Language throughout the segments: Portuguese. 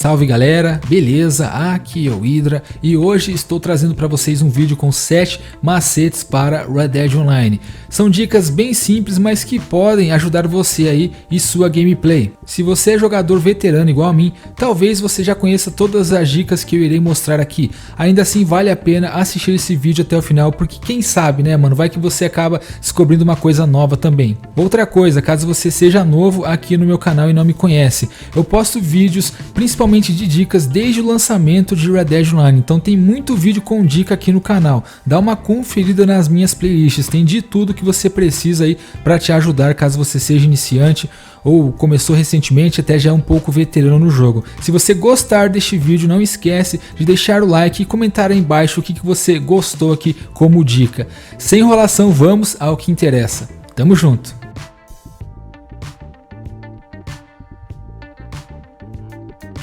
salve galera, beleza? Aqui é o Hydra e hoje estou trazendo para vocês um vídeo com 7 macetes para Red Dead Online. São dicas bem simples, mas que podem ajudar você aí e sua gameplay. Se você é jogador veterano igual a mim, talvez você já conheça todas as dicas que eu irei mostrar aqui. Ainda assim vale a pena assistir esse vídeo até o final, porque quem sabe, né mano, vai que você acaba descobrindo uma coisa nova também. Outra coisa, caso você seja novo aqui no meu canal e não me conhece, eu posto vídeos principalmente de dicas desde o lançamento de Red Dead Online, então tem muito vídeo com dica aqui no canal. Dá uma conferida nas minhas playlists, tem de tudo que você precisa aí para te ajudar caso você seja iniciante ou começou recentemente, até já é um pouco veterano no jogo. Se você gostar deste vídeo, não esquece de deixar o like e comentar aí embaixo o que você gostou aqui como dica. Sem enrolação, vamos ao que interessa. Tamo junto!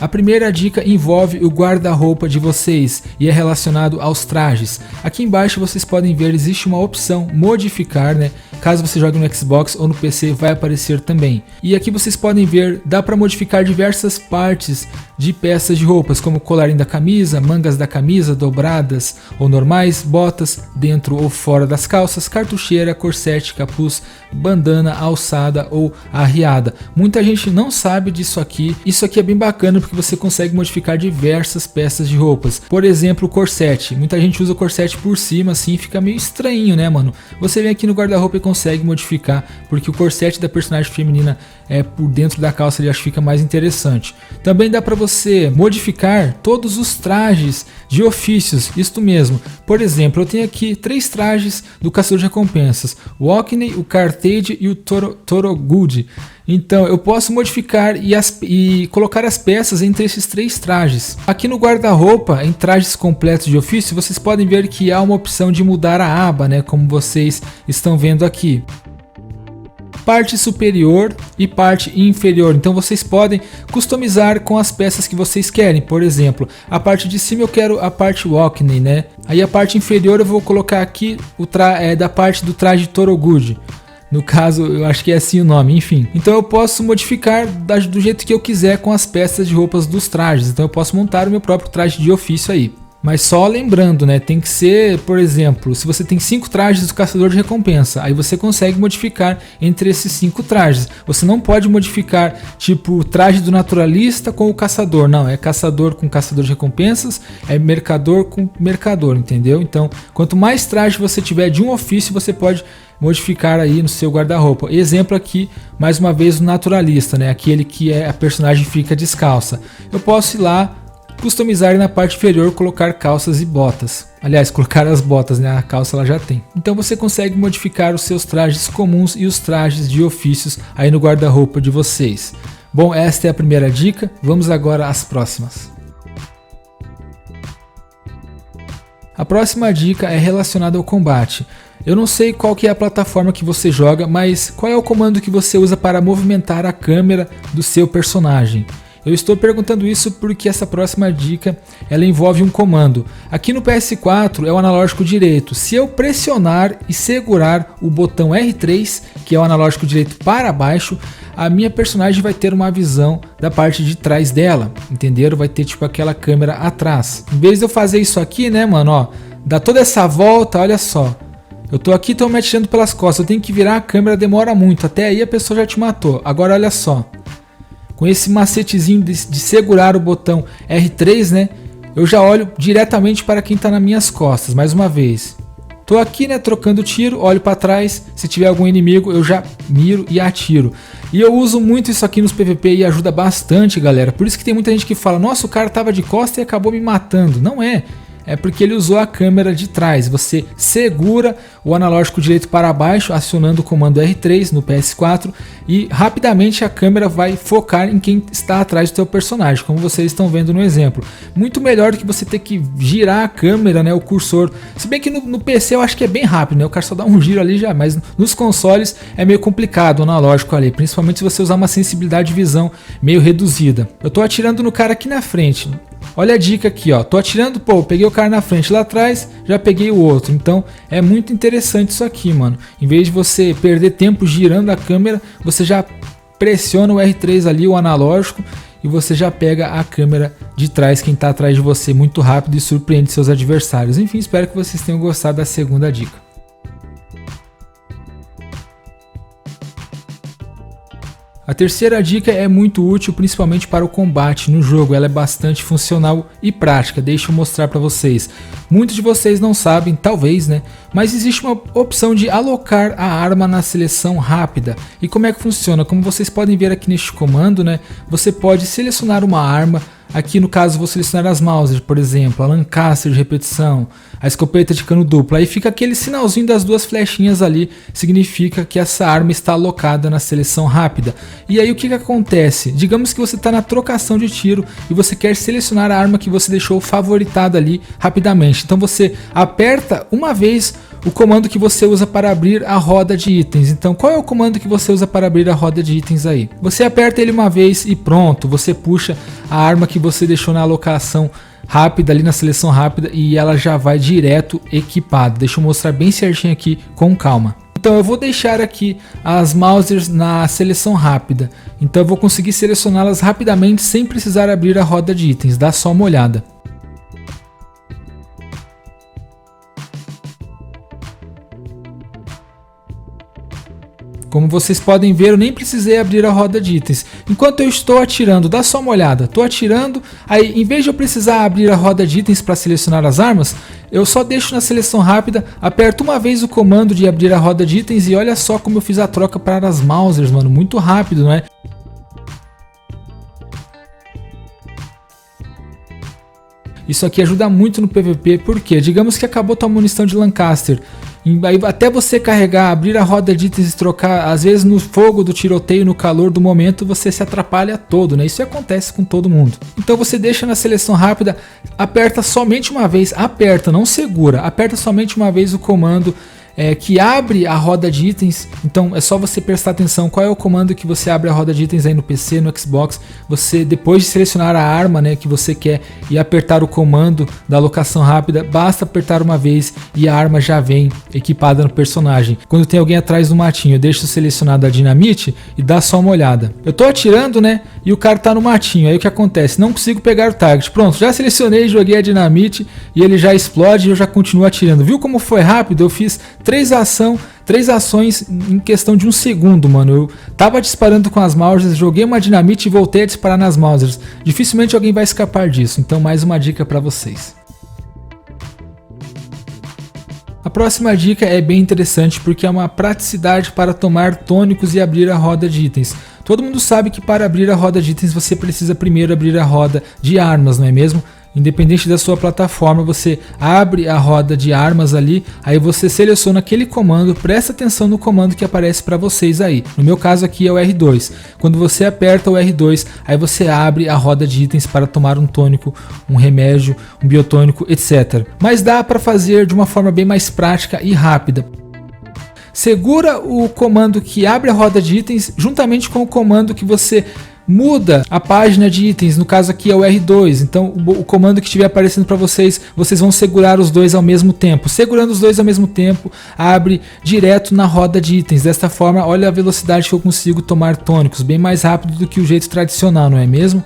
A primeira dica envolve o guarda-roupa de vocês e é relacionado aos trajes. Aqui embaixo vocês podem ver, existe uma opção modificar, né? Caso você jogue no Xbox ou no PC vai aparecer também. E aqui vocês podem ver, dá para modificar diversas partes de peças de roupas, como colarinho da camisa, mangas da camisa dobradas ou normais, botas dentro ou fora das calças, cartucheira, corsete, capuz, bandana, alçada ou arriada. Muita gente não sabe disso aqui. Isso aqui é bem bacana porque você consegue modificar diversas peças de roupas. Por exemplo, o corsete. Muita gente usa o corsete por cima, assim fica meio estranho, né, mano? Você vem aqui no guarda-roupa e consegue modificar, porque o corsete da personagem feminina por dentro da calça, ele acho que fica mais interessante. Também dá para você modificar todos os trajes de ofícios, isto mesmo. Por exemplo, eu tenho aqui 3 trajes do Caçador de Recompensas: o Ocney, o Carthage e o Thorogud. Então eu posso modificar e colocar as peças entre esses 3 trajes. Aqui no guarda-roupa, em trajes completos de ofício, vocês podem ver que há uma opção de mudar a aba, né, como vocês estão vendo aqui. Parte superior e parte inferior, então vocês podem customizar com as peças que vocês querem. Por exemplo, a parte de cima eu quero a parte Ocney, né? Aí a parte inferior eu vou colocar aqui da parte do traje Thorogud. No caso, eu acho que é assim o nome, enfim. Então eu posso modificar do jeito que eu quiser com as peças de roupas dos trajes. Então eu posso montar o meu próprio traje de ofício aí. Mas só lembrando, né, tem que ser, por exemplo, se você tem 5 trajes do Caçador de Recompensa, aí você consegue modificar entre esses 5 trajes. Você não pode modificar tipo traje do Naturalista com o Caçador, não, é Caçador com Caçador de Recompensas, é Mercador com Mercador, entendeu? Então, quanto mais traje você tiver de um ofício, você pode modificar aí no seu guarda-roupa. Exemplo aqui, mais uma vez, o Naturalista, né, aquele que a personagem fica descalça. Eu posso ir lá, customizar na parte inferior, colocar calças e botas. Aliás, colocar as botas, né? A calça ela já tem. Então você consegue modificar os seus trajes comuns e os trajes de ofícios aí no guarda-roupa de vocês. Bom, esta é a primeira dica. Vamos agora às próximas. A próxima dica é relacionada ao combate. Eu não sei qual que é a plataforma que você joga, mas qual é o comando que você usa para movimentar a câmera do seu personagem? Eu estou perguntando isso porque essa próxima dica ela envolve um comando. Aqui no PS4 é o analógico direito. Se eu pressionar e segurar o botão R3, que é o analógico direito para baixo, a minha personagem vai ter uma visão da parte de trás dela, entenderam? Vai ter tipo aquela câmera atrás. Em vez de eu fazer isso aqui, né, mano, ó, dá toda essa volta, olha só. Eu tô aqui, tô me atirando pelas costas, eu tenho que virar a câmera, demora muito, até aí a pessoa já te matou. Agora olha só. Com esse macetezinho de segurar o botão R3, né? Eu já olho diretamente para quem está nas minhas costas, mais uma vez. Tô aqui, né, trocando tiro, olho para trás, se tiver algum inimigo eu já miro e atiro. E eu uso muito isso aqui nos PVP e ajuda bastante, galera. Por isso que tem muita gente que fala: nossa, o cara tava de costa e acabou me matando. Não é. É porque ele usou a câmera de trás. Você segura o analógico direito para baixo, acionando o comando R3 no PS4, e rapidamente a câmera vai focar em quem está atrás do seu personagem, como vocês estão vendo no exemplo. Muito melhor do que você ter que girar a câmera, né, o cursor. Se bem que no PC eu acho que é bem rápido, né, o cara só dá um giro ali já, mas nos consoles é meio complicado o analógico ali, principalmente se você usar uma sensibilidade de visão meio reduzida. Eu estou atirando no cara aqui na frente. Olha a dica aqui, ó. Tô atirando, pô, peguei o cara na frente, lá atrás já peguei o outro. Então é muito interessante isso aqui, mano. Em vez de você perder tempo girando a câmera, você já pressiona o R3 ali, o analógico, e você já pega a câmera de trás, quem está atrás de você, muito rápido e surpreende seus adversários. Enfim, espero que vocês tenham gostado da segunda dica. A terceira dica é muito útil, principalmente para o combate no jogo. Ela é bastante funcional e prática. Deixa eu mostrar para vocês. Muitos de vocês não sabem, talvez, né? Mas existe uma opção de alocar a arma na seleção rápida. E como é que funciona? Como vocês podem ver aqui neste comando, né? Você pode selecionar uma arma. Aqui no caso vou selecionar as Mauser, por exemplo, a Lancaster de repetição, a escopeta de cano duplo. Aí fica aquele sinalzinho das duas flechinhas ali, significa que essa arma está alocada na seleção rápida. E aí o que acontece? Digamos que você está na trocação de tiro e você quer selecionar a arma que você deixou favoritada ali rapidamente. Então você aperta uma vez o comando que você usa para abrir a roda de itens. Então qual é o comando que você usa para abrir a roda de itens aí? Você aperta ele uma vez e pronto, você puxa a arma que você deixou na alocação rápida ali na seleção rápida e ela já vai direto equipada. Deixa eu mostrar bem certinho aqui com calma. Então eu vou deixar aqui as Mausers na seleção rápida. Então eu vou conseguir selecioná-las rapidamente sem precisar abrir a roda de itens. Dá só uma olhada. Como vocês podem ver, eu nem precisei abrir a roda de itens. Enquanto eu estou atirando, dá só uma olhada. Estou atirando, aí em vez de eu precisar abrir a roda de itens para selecionar as armas, eu só deixo na seleção rápida, aperto uma vez o comando de abrir a roda de itens e olha só como eu fiz a troca para as Mausers, mano. Muito rápido, não é? Isso aqui ajuda muito no PVP, porque digamos que acabou tua munição de Lancaster. Até você carregar, abrir a roda de itens e trocar, às vezes no fogo do tiroteio, no calor do momento, você se atrapalha todo, né? Isso acontece com todo mundo. Então você deixa na seleção rápida, aperta somente uma vez, aperta, não segura, aperta somente uma vez o comando que abre a roda de itens. Então é só você prestar atenção qual é o comando que você abre a roda de itens aí no PC, no Xbox. Você, depois de selecionar a arma, né, que você quer e apertar o comando da alocação rápida, basta apertar uma vez e a arma já vem equipada no personagem. Quando tem alguém atrás do matinho, eu deixo selecionado a dinamite e dá só uma olhada. Eu tô atirando, né, e o cara tá no matinho. Aí o que acontece? Não consigo pegar o target. Pronto, já selecionei, joguei a dinamite e ele já explode e eu já continuo atirando. Viu como foi rápido? Eu fiz três ações em questão de um segundo, mano. Eu tava disparando com as Mausers, joguei uma dinamite e voltei a disparar nas Mausers. Dificilmente alguém vai escapar disso. Então mais uma dica para vocês. A próxima dica é bem interessante porque é uma praticidade para tomar tônicos e abrir a roda de itens. Todo mundo sabe que para abrir a roda de itens você precisa primeiro abrir a roda de armas, não é mesmo? Independente da sua plataforma, você abre a roda de armas ali, aí você seleciona aquele comando, presta atenção no comando que aparece para vocês aí. No meu caso aqui é o R2. Quando você aperta o R2, aí você abre a roda de itens para tomar um tônico, um remédio, um biotônico, etc. Mas dá para fazer de uma forma bem mais prática e rápida. Segura o comando que abre a roda de itens juntamente com o comando que você muda a página de itens, no caso aqui é o R2, então o comando que estiver aparecendo para vocês, vocês vão segurar os dois ao mesmo tempo. Segurando os dois ao mesmo tempo, abre direto na roda de itens. Desta forma, olha a velocidade que eu consigo tomar tônicos, bem mais rápido do que o jeito tradicional, não é mesmo?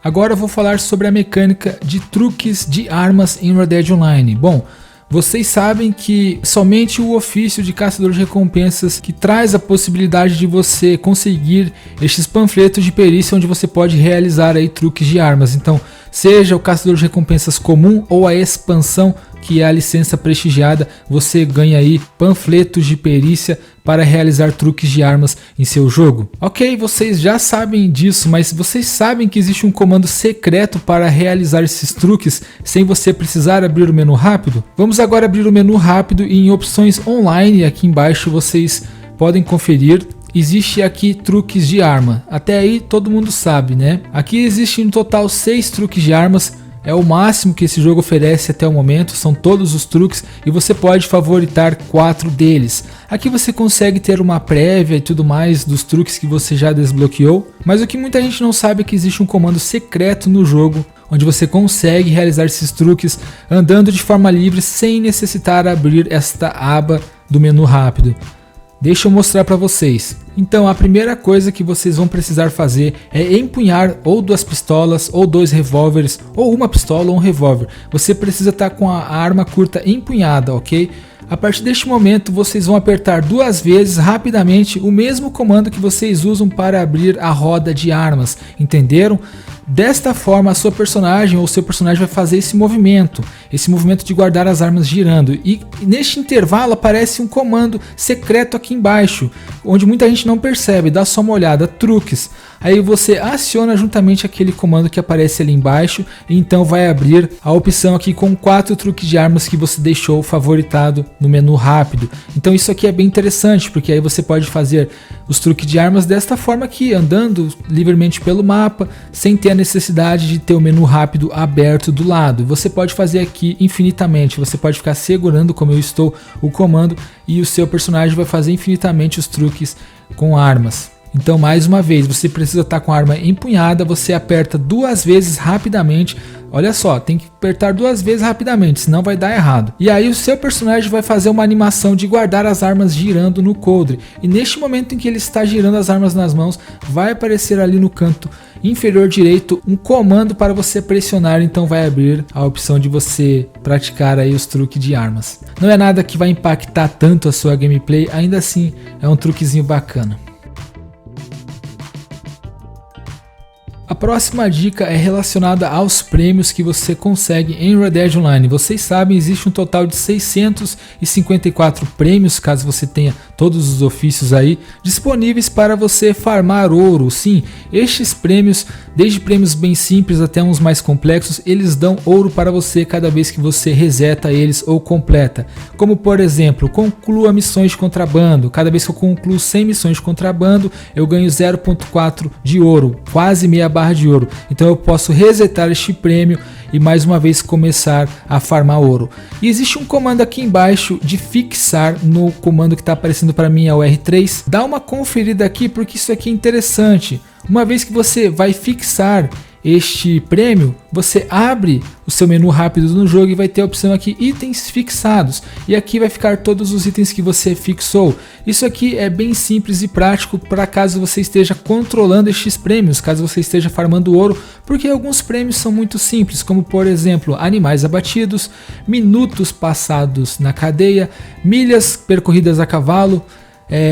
Agora eu vou falar sobre a mecânica de truques de armas em Red Dead Online. Bom, vocês sabem que somente o ofício de caçador de recompensas que traz a possibilidade de você conseguir estes panfletos de perícia onde você pode realizar aí truques de armas. Então, seja o caçador de recompensas comum ou a expansão, que é a licença prestigiada, você ganha aí panfletos de perícia para realizar truques de armas em seu jogo. Ok, vocês já sabem disso, mas vocês sabem que existe um comando secreto para realizar esses truques sem você precisar abrir o menu rápido? Vamos agora abrir o menu rápido e em opções online, aqui embaixo vocês podem conferir. Existe aqui truques de arma, até aí todo mundo sabe, né? Aqui existem no total 6 truques de armas. É o máximo que esse jogo oferece até o momento, são todos os truques e você pode favoritar 4 deles. Aqui você consegue ter uma prévia e tudo mais dos truques que você já desbloqueou, mas o que muita gente não sabe é que existe um comando secreto no jogo, onde você consegue realizar esses truques andando de forma livre sem necessitar abrir esta aba do menu rápido. Deixa eu mostrar para vocês. Então a primeira coisa que vocês vão precisar fazer é empunhar ou 2 pistolas, ou 2 revólveres, ou uma pistola ou um revólver. Você precisa estar com a arma curta empunhada, ok? A partir deste momento vocês vão apertar 2 vezes rapidamente o mesmo comando que vocês usam para abrir a roda de armas, entenderam? Desta forma a sua personagem ou seu personagem vai fazer esse movimento de guardar as armas girando, e neste intervalo aparece um comando secreto aqui embaixo, onde muita gente não percebe. Dá só uma olhada, truques. Aí você aciona juntamente aquele comando que aparece ali embaixo, e então vai abrir a opção aqui com 4 truques de armas que você deixou favoritado no menu rápido. Então isso aqui é bem interessante, porque aí você pode fazer os truques de armas desta forma aqui, andando livremente pelo mapa, sem ter a necessidade de ter o menu rápido aberto do lado. Você pode fazer aqui infinitamente, você pode ficar segurando como eu estou o comando, e o seu personagem vai fazer infinitamente os truques com armas. Então mais uma vez, você precisa estar com a arma empunhada, você aperta 2 vezes rapidamente. Olha só, tem que apertar 2 vezes rapidamente, senão vai dar errado. E aí o seu personagem vai fazer uma animação de guardar as armas girando no coldre. E neste momento em que ele está girando as armas nas mãos, vai aparecer ali no canto inferior direito um comando para você pressionar. Então vai abrir a opção de você praticar aí os truques de armas. Não é nada que vai impactar tanto a sua gameplay, ainda assim é um truquezinho bacana. A próxima dica é relacionada aos prêmios que você consegue em Red Dead Online. Vocês sabem, existe um total de 654 prêmios, caso você tenha todos os ofícios aí, disponíveis para você farmar ouro. Sim, estes prêmios, desde prêmios bem simples até uns mais complexos, eles dão ouro para você cada vez que você reseta eles ou completa. Como por exemplo, conclua missões de contrabando. Cada vez que eu concluo 100 missões de contrabando, eu ganho 0.4 de ouro, quase meia barra de ouro. Então eu posso resetar este prêmio e mais uma vez começar a farmar ouro. E existe um comando aqui embaixo de fixar, no comando que está aparecendo para mim é o R3. Dá uma conferida aqui porque isso aqui é interessante. Uma vez que você vai fixar este prêmio, você abre o seu menu rápido no jogo e vai ter a opção aqui itens fixados, e aqui vai ficar todos os itens que você fixou. Isso aqui é bem simples e prático para caso você esteja controlando estes prêmios, caso você esteja farmando ouro, porque alguns prêmios são muito simples, como por exemplo animais abatidos, minutos passados na cadeia, milhas percorridas a cavalo,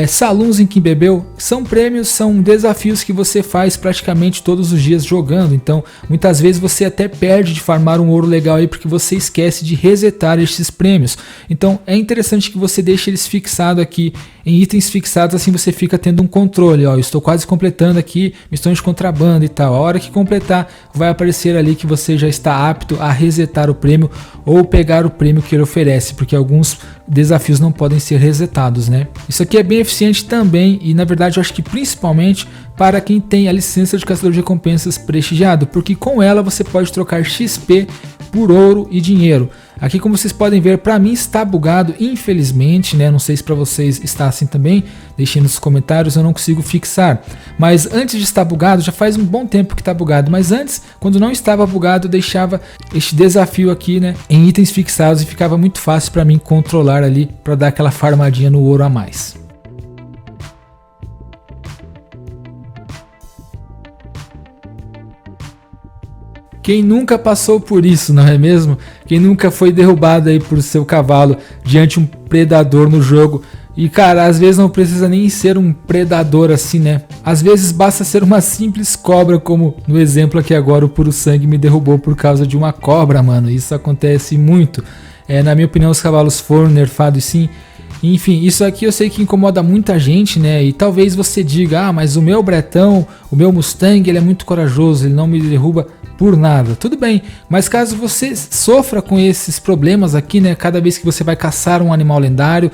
Saloons em que bebeu. São prêmios, são desafios que você faz praticamente todos os dias jogando. Então muitas vezes você até perde de farmar um ouro legal aí porque você esquece de resetar estes prêmios. Então é interessante que você deixe eles fixados aqui em itens fixados, assim você fica tendo um controle. Ó, eu estou quase completando aqui missões de contrabando e tal. A hora que completar vai aparecer ali que você já está apto a resetar o prêmio ou pegar o prêmio que ele oferece, porque alguns desafios não podem ser resetados, né? Isso aqui é bem eficiente também, e na verdade eu acho que principalmente para quem tem a licença de caçador de recompensas prestigiado, porque com ela você pode trocar XP por ouro e dinheiro. Aqui, como vocês podem ver, para mim está bugado, infelizmente, né? Não sei se para vocês está assim também, deixem nos comentários, eu não consigo fixar. Mas antes de estar bugado, já faz um bom tempo que está bugado, mas antes, quando não estava bugado, eu deixava este desafio aqui, né, em itens fixados, e ficava muito fácil para mim controlar ali, para dar aquela farmadinha no ouro a mais. Quem nunca passou por isso, não é mesmo? Quem nunca foi derrubado aí por seu cavalo diante de um predador no jogo? E cara, às vezes não precisa nem ser um predador assim, né? Às vezes basta ser uma simples cobra, como no exemplo aqui agora o Puro Sangue me derrubou por causa de uma cobra, mano. Isso acontece muito. Na minha opinião, os cavalos foram nerfados sim. Enfim, isso aqui eu sei que incomoda muita gente, né? E talvez você diga, ah, mas o meu Bretão, o meu Mustang, ele é muito corajoso, ele não me derruba por nada. Tudo bem, mas caso você sofra com esses problemas aqui, né? Cada vez que você vai caçar um animal lendário,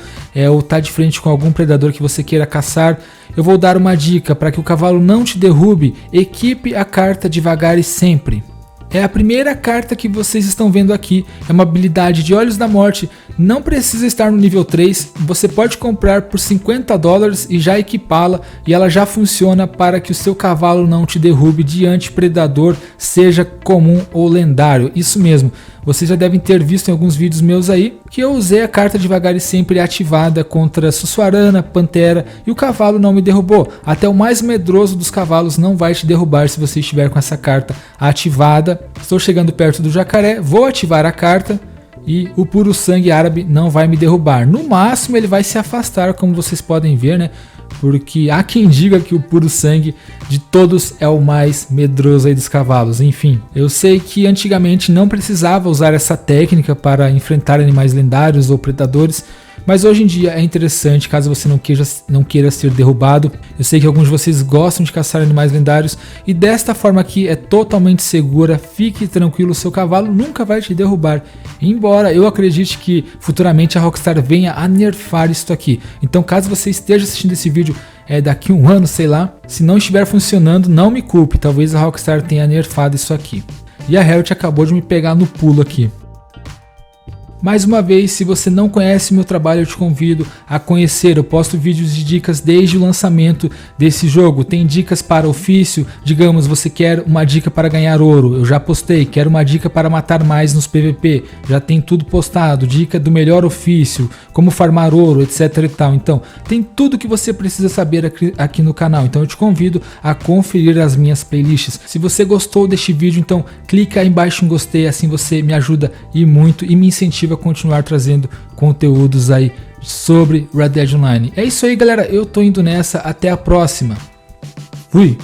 ou tá de frente com algum predador que você queira caçar, eu vou dar uma dica para que o cavalo não te derrube. Equipe a carta devagar e sempre. É a primeira carta que vocês estão vendo aqui, é uma habilidade de Olhos da Morte, não precisa estar no nível 3, você pode comprar por $50 e já equipá-la, e ela já funciona para que o seu cavalo não te derrube diante predador, seja comum ou lendário. Isso mesmo, Vocês já devem ter visto em alguns vídeos meus aí que eu usei a carta devagar e sempre ativada contra Sussuarana, Pantera e o cavalo não me derrubou. Até o mais medroso dos cavalos não vai te derrubar se você estiver com essa carta ativada. Estou chegando perto do jacaré, vou ativar a carta e o puro sangue árabe não vai me derrubar. No máximo ele vai se afastar, como vocês podem ver, né? Porque há quem diga que o puro sangue de todos é o mais medroso aí dos cavalos. Enfim, eu sei que antigamente não precisava usar essa técnica para enfrentar animais lendários ou predadores, mas hoje em dia é interessante caso você não queira ser derrubado. Eu sei que alguns de vocês gostam de caçar animais lendários e desta forma aqui é totalmente segura. Fique tranquilo, seu cavalo nunca vai te derrubar. Embora eu acredite que futuramente a Rockstar venha a nerfar isso aqui. Então caso você esteja assistindo esse vídeo daqui um ano, sei lá, se não estiver funcionando, não me culpe. Talvez a Rockstar tenha nerfado isso aqui. E a Riot acabou de me pegar no pulo aqui. Mais uma vez, se você não conhece meu trabalho, eu te convido a conhecer. Eu posto vídeos de dicas desde o lançamento desse jogo. Tem dicas para ofício, digamos, você quer uma dica para ganhar ouro, eu já postei. Quer uma dica para matar mais nos PVP, já tem tudo postado. Dica do melhor ofício, como farmar ouro, etc e tal. Então, tem tudo que você precisa saber aqui no canal. Então eu te convido a conferir as minhas playlists. Se você gostou deste vídeo, então clica aí embaixo em gostei, assim você me ajuda e muito e me incentiva a continuar trazendo conteúdos aí sobre Red Dead Online. É isso aí, galera, eu tô indo nessa, até a próxima. Fui!